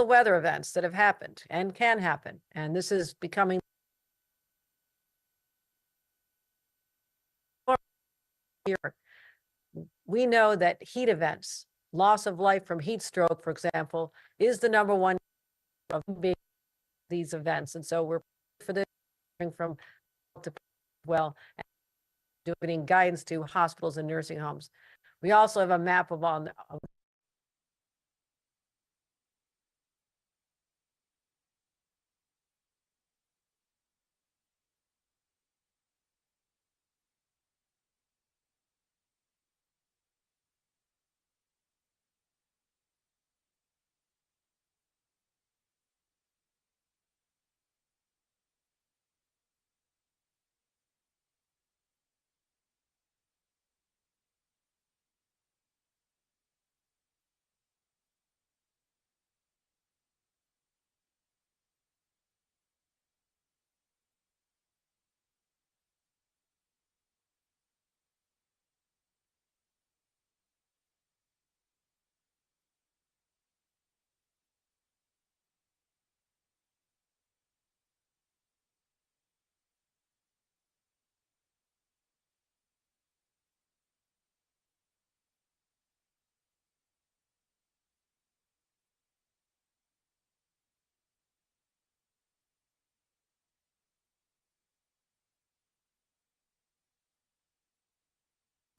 the weather events that have happened and can happen. And this is becoming here. We know that heat events, loss of life from heat stroke, for example, is the number one of these events. And so we're for this from to well, and doing guidance to hospitals and nursing homes. We also have a map of all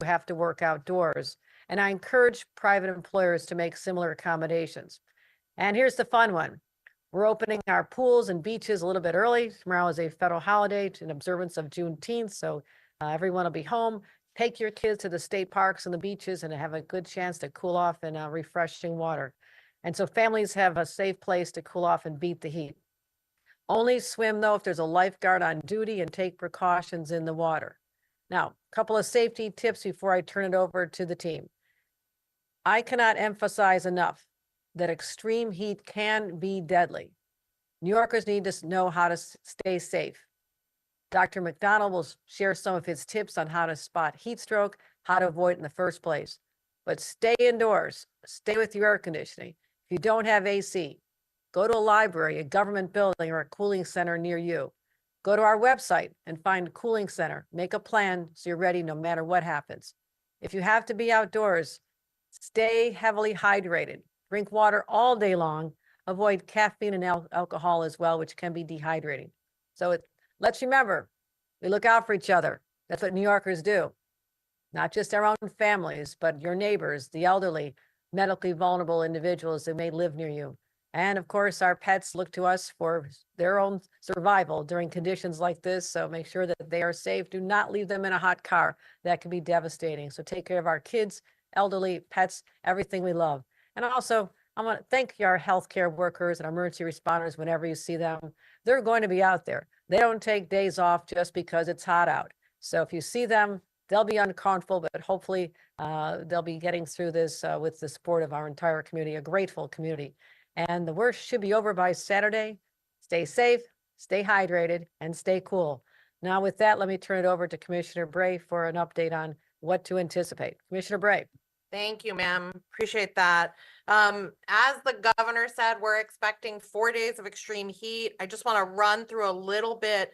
have to work outdoors. And I encourage private employers to make similar accommodations. And here's the fun one. We're opening our pools and beaches a little bit early. Tomorrow is a federal holiday in observance of Juneteenth, so everyone will be home. Take your kids to the state parks and the beaches and have a good chance to cool off in refreshing water. And so families have a safe place to cool off and beat the heat. Only swim, though, if there's a lifeguard on duty, and take precautions in the water. Now, a couple of safety tips before I turn it over to the team. I cannot emphasize enough that extreme heat can be deadly. New Yorkers need to know how to stay safe. Dr. McDonald will share some of his tips on how to spot heat stroke, how to avoid it in the first place. But stay indoors, stay with your air conditioning. If you don't have AC, go to a library, a government building, or a cooling center near you. Go to our website and find a cooling center. Make a plan so you're ready no matter what happens. If you have to be outdoors, stay heavily hydrated. Drink water all day long. Avoid caffeine and alcohol as well, which can be dehydrating. So let's remember, we look out for each other. That's what New Yorkers do. Not just our own families, but your neighbors, the elderly, medically vulnerable individuals that may live near you. And of course, our pets look to us for their own survival during conditions like this. So make sure that they are safe. Do not leave them in a hot car. That can be devastating. So take care of our kids, elderly, pets, everything we love. And also, I want to thank our healthcare workers and emergency responders whenever you see them. They're going to be out there. They don't take days off just because it's hot out. So if you see them, they'll be uncomfortable, but hopefully they'll be getting through this with the support of our entire community, a grateful community. And the worst should be over by Saturday. Stay safe, stay hydrated, and stay cool. Now with that, let me turn it over to Commissioner Bray for an update on what to anticipate. Commissioner Bray. Thank you, ma'am. Appreciate that. As the governor said, we're expecting 4 days of extreme heat. I just want to run through a little bit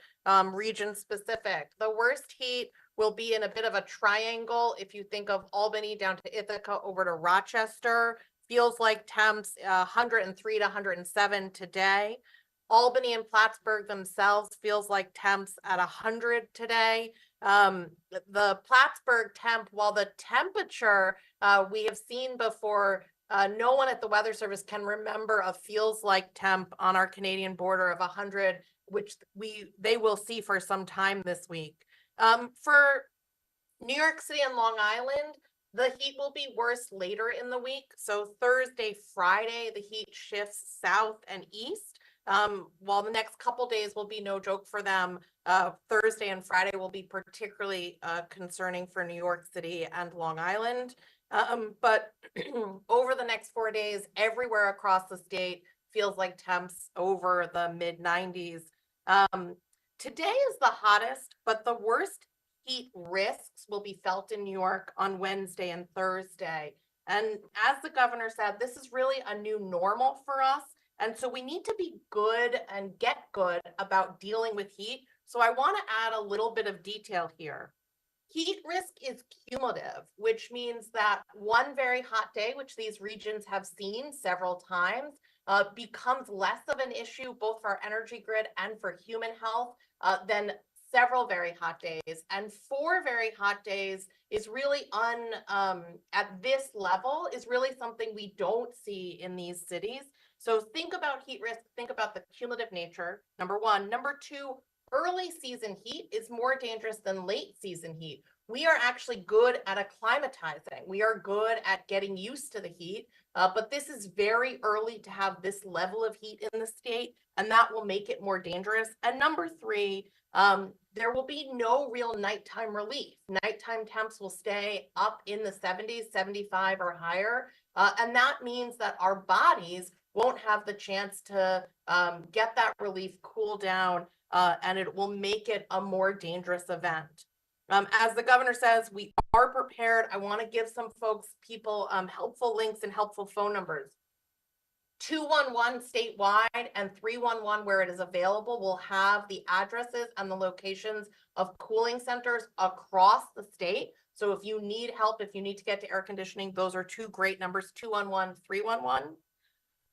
region specific. The worst heat will be in a bit of a triangle. If you think of Albany down to Ithaca over to Rochester, feels like temps 103 to 107 today. Albany and Plattsburgh themselves feels like temps at 100 today. The Plattsburgh temp, while the temperature we have seen before, no one at the Weather Service can remember a feels like temp on our Canadian border of 100, which they will see for some time this week. For New York City and Long Island, the heat will be worse later in the week. So Thursday, Friday, the heat shifts south and east. While the next couple days will be no joke for them, Thursday and Friday will be particularly concerning for New York City and Long Island. But over the next 4 days, everywhere across the state feels like temps over the mid 90s. Today is the hottest, but the worst heat risks will be felt in New York on Wednesday and Thursday. And as the governor said, this is really a new normal for us. And so we need to be good and get good about dealing with heat. So I want to add a little bit of detail here. Heat risk is cumulative, which means that one very hot day, which these regions have seen several times, becomes less of an issue both for our energy grid and for human health than several very hot days. And 4 very hot days is really at this level is really something we don't see in these cities. So think about heat risk, think about the cumulative nature, number one. Number two, early season heat is more dangerous than late season heat. We are actually good at acclimatizing. We are good at getting used to the heat, but this is very early to have this level of heat in the state, and that will make it more dangerous. And number three, there will be no real nighttime relief. Nighttime temps will stay up in the 70s, 75 or higher, and that means that our bodies won't have the chance to get that relief, cool down, and it will make it a more dangerous event. As the governor says, we are prepared. I want to give some people helpful links and helpful phone numbers. 211 statewide and 311 where it is available will have the addresses and the locations of cooling centers across the state. So if you need help, if you need to get to air conditioning, those are 2 great numbers, 211, 311.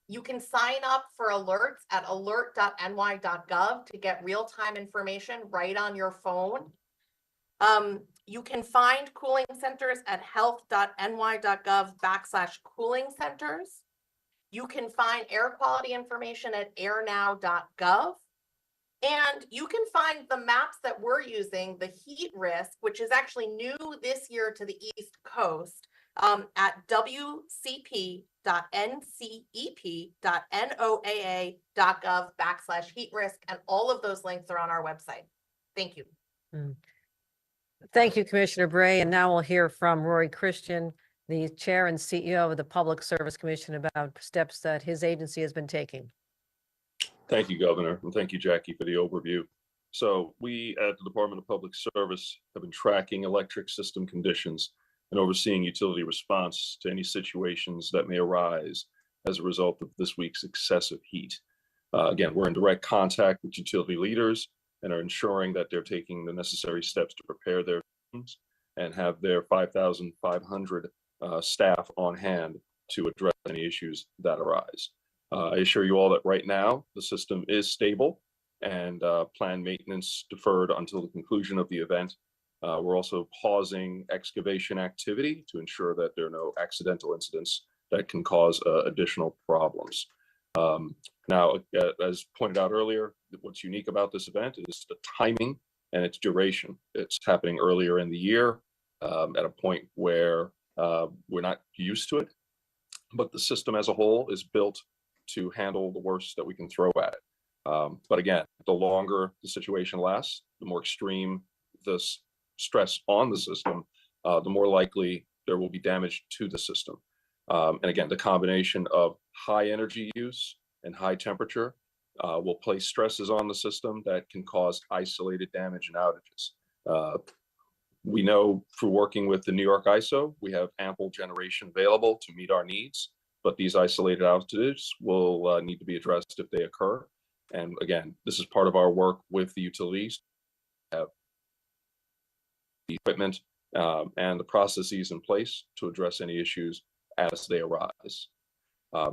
You can sign up for alerts at alert.ny.gov to get real-time information right on your phone. You can find cooling centers at health.ny.gov/cooling centers. You can find air quality information at airnow.gov. And you can find the maps that we're using, the heat risk, which is actually new this year to the East Coast, at wcp.ncep.noaa.gov/heat risk. And all of those links are on our website. Thank you. Thank you, Commissioner Bray. And now we'll hear from Rory Christian, the Chair and CEO of the Public Service Commission, about steps that his agency has been taking. Thank you, Governor, and thank you, Jackie, for the overview. So we at the Department of Public Service have been tracking electric system conditions and overseeing utility response to any situations that may arise as a result of this week's excessive heat. Again, we're in direct contact with utility leaders and are ensuring that they're taking the necessary steps to prepare their systems and have their 5,500 staff on hand to address any issues that arise. I assure you all that right now the system is stable and planned maintenance deferred until the conclusion of the event. We're also pausing excavation activity to ensure that there are no accidental incidents that can cause additional problems. Now, as pointed out earlier, what's unique about this event is the timing and its duration. It's happening earlier in the year at a point where we're not used to it, but the system as a whole is built to handle the worst that we can throw at it. But again, the longer the situation lasts, the more extreme the stress on the system, the more likely there will be damage to the system. And again, the combination of high energy use and high temperature will place stresses on the system that can cause isolated damage and outages. We know through working with the New York ISO, we have ample generation available to meet our needs, but these isolated outages will need to be addressed if they occur. And again, this is part of our work with the utilities, have the equipment and the processes in place to address any issues as they arise.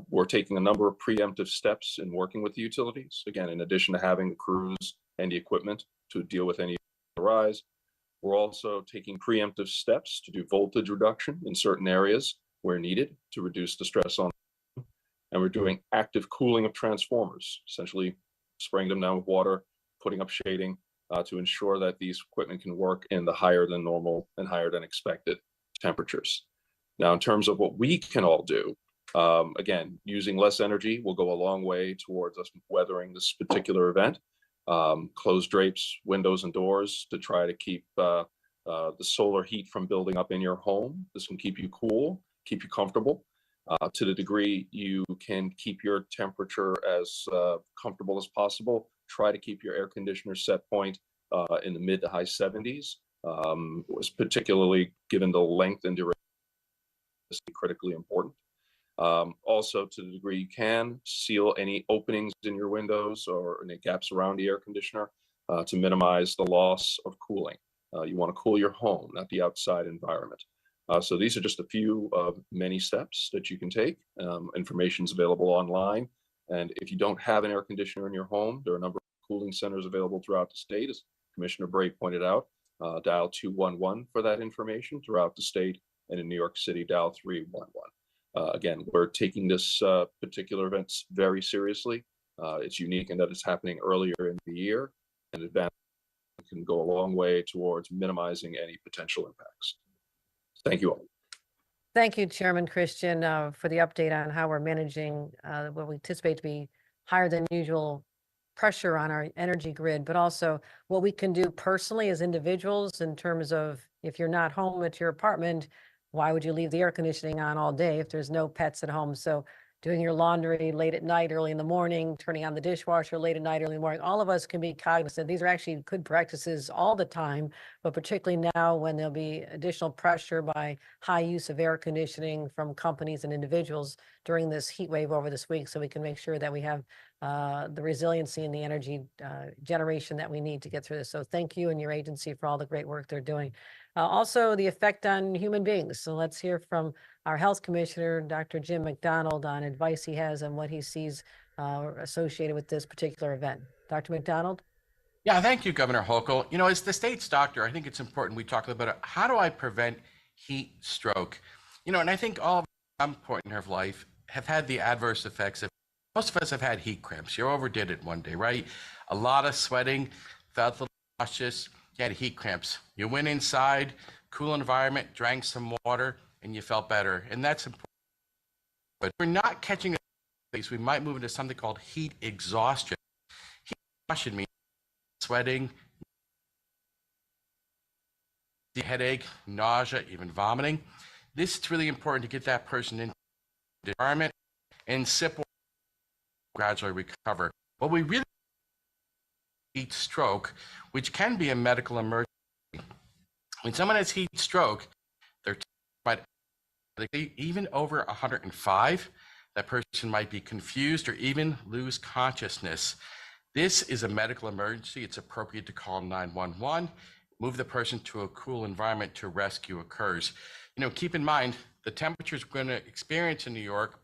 We're taking a number of preemptive steps in working with the utilities. Again, in addition to having the crews and the equipment to deal with any that arise, we're also taking preemptive steps to do voltage reduction in certain areas where needed to reduce the stress on them. And we're doing active cooling of transformers, essentially spraying them down with water, putting up shading to ensure that these equipment can work in the higher than normal and higher than expected temperatures. Now, in terms of what we can all do, again, using less energy will go a long way towards us weathering this particular event. Close drapes, windows, and doors to try to keep the solar heat from building up in your home. This can keep you cool, keep you comfortable. To the degree you can keep your temperature as comfortable as possible, try to keep your air conditioner set point in the mid to high 70s. Was particularly given the length and duration, is critically important. Also, to the degree you can, seal any openings in your windows or any gaps around the air conditioner to minimize the loss of cooling. You want to cool your home, not the outside environment. So these are just a few of many steps that you can take. Information is available online. And if you don't have an air conditioner in your home, there are a number of cooling centers available throughout the state, as Commissioner Bray pointed out. Dial 211 for that information throughout the state, and in New York City, dial 311. Again, we're taking this particular event very seriously. It's unique in that it's happening earlier in the year, and advance can go a long way towards minimizing any potential impacts. Thank you all. Thank you, Chairman Christian, for the update on how we're managing what we anticipate to be higher than usual pressure on our energy grid, but also what we can do personally as individuals in terms of if you're not home at your apartment, why would you leave the air conditioning on all day if there's no pets at home? So doing your laundry late at night, early in the morning, turning on the dishwasher late at night, early in the morning, all of us can be cognizant. These are actually good practices all the time, but particularly now when there'll be additional pressure by high use of air conditioning from companies and individuals during this heat wave over this week, so we can make sure that we have the resiliency and the energy generation that we need to get through this. So thank you and your agency for all the great work they're doing. Also, the effect on human beings. So let's hear from our Health Commissioner, Dr. Jim McDonald, on advice he has and what he sees associated with this particular event. Dr. McDonald? Yeah, thank you, Governor Hochul. You know, as the state's doctor, I think it's important we talk a little bit about how do I prevent heat stroke? You know, and I think all of us at some point in our life have had the adverse effects of, most of us have had heat cramps. You overdid it one day, right? A lot of sweating, felt a little nauseous, you had heat cramps. You went inside, cool environment, drank some water, and you felt better. And that's important. But if we're not catching it, we might move into something called heat exhaustion. Heat exhaustion means sweating, headache, nausea, even vomiting. This is really important to get that person into the environment and sip water, gradually recover. What we really heat stroke, which can be a medical emergency. When someone has heat stroke, they're even over 105. That person might be confused or even lose consciousness. This is a medical emergency. It's appropriate to call 911, move the person to a cool environment to rescue occurs. You know, keep in mind, the temperatures we're going to experience in New York